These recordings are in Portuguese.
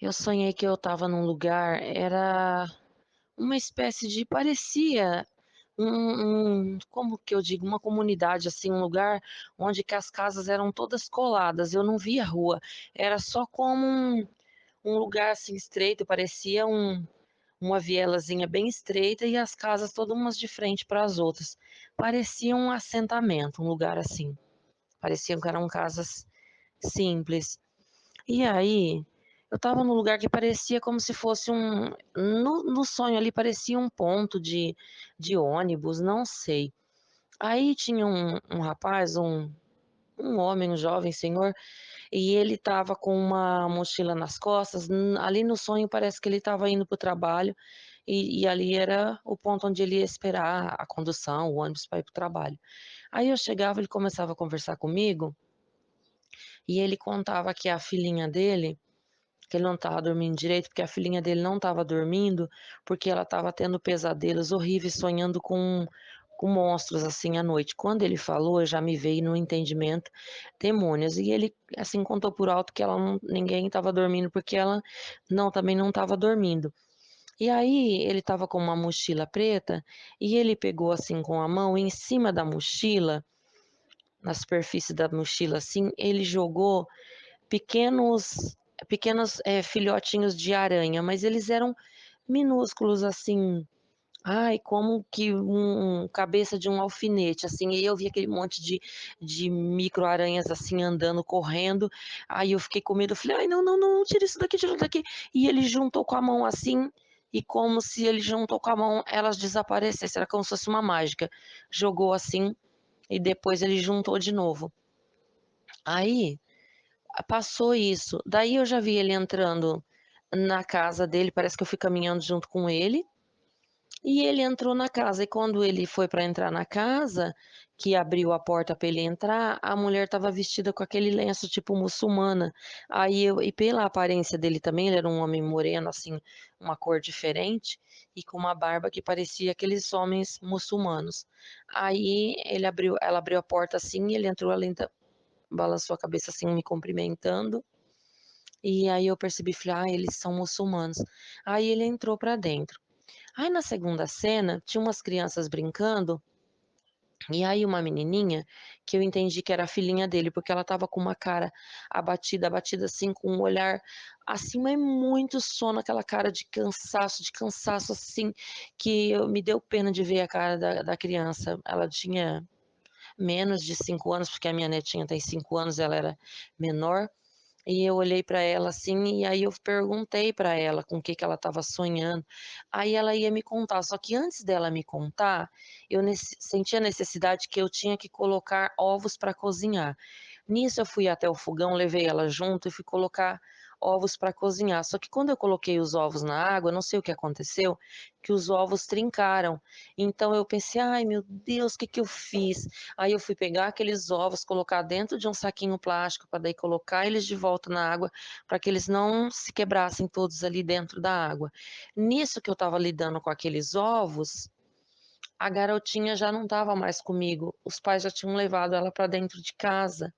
Eu sonhei que eu estava num lugar, era uma espécie de parecia como que eu digo, uma comunidade, assim, um lugar onde que as casas eram todas coladas, eu não via rua, era só como um lugar, assim, estreito, parecia uma vielazinha bem estreita e as casas todas umas de frente para as outras. Parecia um assentamento, um lugar assim, parecia que eram casas simples. E aí, eu estava num lugar que parecia como se fosse no sonho ali parecia um ponto de ônibus, não sei. Aí tinha um rapaz, um homem, um jovem senhor, e ele estava com uma mochila nas costas. Ali no sonho parece que ele estava indo para o trabalho, e ali era o ponto onde ele ia esperar a condução, o ônibus para ir para o trabalho. Aí eu chegava, ele começava a conversar comigo, e ele contava que a filhinha dele, que ele não estava dormindo direito, porque a filhinha dele não estava dormindo, porque ela estava tendo pesadelos horríveis, sonhando com monstros assim à noite. Quando ele falou, já me veio no entendimento demônios. E ele assim contou por alto que ninguém estava dormindo, porque ela também não estava dormindo. E aí ele estava com uma mochila preta e ele pegou assim com a mão em cima da mochila, na superfície da mochila assim, ele jogou pequenos filhotinhos de aranha, mas eles eram minúsculos assim, ai, como que cabeça de um alfinete, assim, e eu vi aquele monte de micro-aranhas assim andando, correndo, aí eu fiquei com medo, eu falei, ai, não, não, não, tira isso daqui, e ele juntou com a mão assim, e como se ele juntou com a mão, elas desaparecessem, era como se fosse uma mágica, jogou assim, e depois ele juntou de novo. Aí, passou isso. Daí eu já vi ele entrando na casa dele, parece que eu fui caminhando junto com ele, e ele entrou na casa. E quando ele foi para entrar na casa, que abriu a porta para ele entrar, a mulher estava vestida com aquele lenço tipo muçulmana. E pela aparência dele também, ele era um homem moreno, assim, uma cor diferente, e com uma barba que parecia aqueles homens muçulmanos. Ela abriu a porta assim, e ele entrou, ela balançou a cabeça assim, me cumprimentando. E aí eu percebi, falei, ah, eles são muçulmanos. Aí ele entrou para dentro. Aí na segunda cena, tinha umas crianças brincando, e aí uma menininha, que eu entendi que era a filhinha dele, porque ela estava com uma cara abatida, abatida assim, com um olhar assim, mas muito sono, aquela cara de cansaço assim, que me deu pena de ver a cara da criança. Ela tinha menos de 5 anos, porque a minha netinha tem 5 anos, ela era menor. E eu olhei para ela assim, e aí eu perguntei para ela com o que que ela estava sonhando. Aí ela ia me contar, só que antes dela me contar, eu senti a necessidade que eu tinha que colocar ovos para cozinhar. Nisso eu fui até o fogão, levei ela junto e fui colocar ovos para cozinhar. Só que quando eu coloquei os ovos na água, não sei o que aconteceu, que os ovos trincaram. Então eu pensei, ai meu Deus, o que que eu fiz? Aí eu fui pegar aqueles ovos, colocar dentro de um saquinho plástico para daí colocar eles de volta na água, para que eles não se quebrassem todos ali dentro da água. Nisso que eu estava lidando com aqueles ovos, a garotinha já não estava mais comigo. Os pais já tinham levado ela para dentro de casa.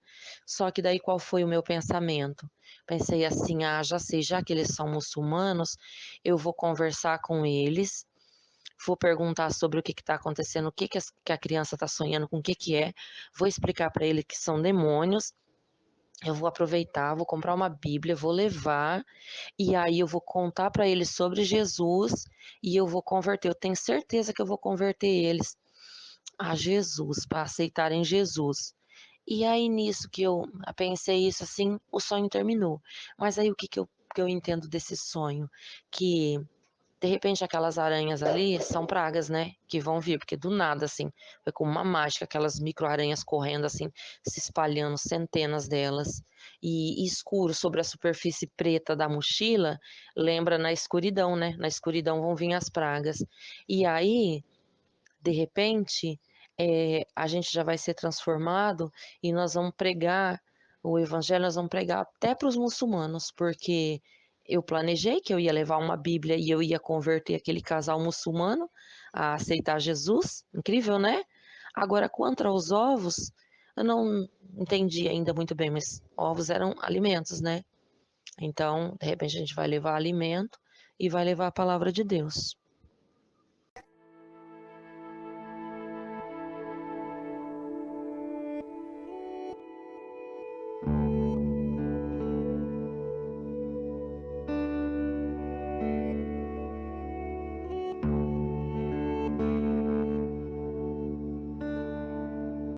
Só que daí qual foi o meu pensamento? Pensei assim: ah, já sei, já que eles são muçulmanos, eu vou conversar com eles, vou perguntar sobre o que está acontecendo, o que, que a criança está sonhando, com o que, que é, vou explicar para ele que são demônios. Eu vou aproveitar, vou comprar uma Bíblia, vou levar, e aí eu vou contar para eles sobre Jesus e eu vou converter. Eu tenho certeza que eu vou converter eles a Jesus, para aceitarem Jesus. E aí nisso que eu pensei isso assim, o sonho terminou. Mas aí o que eu entendo desse sonho? Que de repente aquelas aranhas ali são pragas, né? Que vão vir, porque do nada, assim, foi como uma mágica, aquelas micro-aranhas correndo, assim, se espalhando, centenas delas. E escuro sobre a superfície preta da mochila, lembra na escuridão, né? Na escuridão vão vir as pragas. E aí, de repente, a gente já vai ser transformado e nós vamos pregar o evangelho, nós vamos pregar até para os muçulmanos, porque eu planejei que eu ia levar uma Bíblia e eu ia converter aquele casal muçulmano a aceitar Jesus. Incrível, né? Agora, quanto aos ovos, eu não entendi ainda muito bem, mas ovos eram alimentos, né? Então, de repente, a gente vai levar alimento e vai levar a palavra de Deus.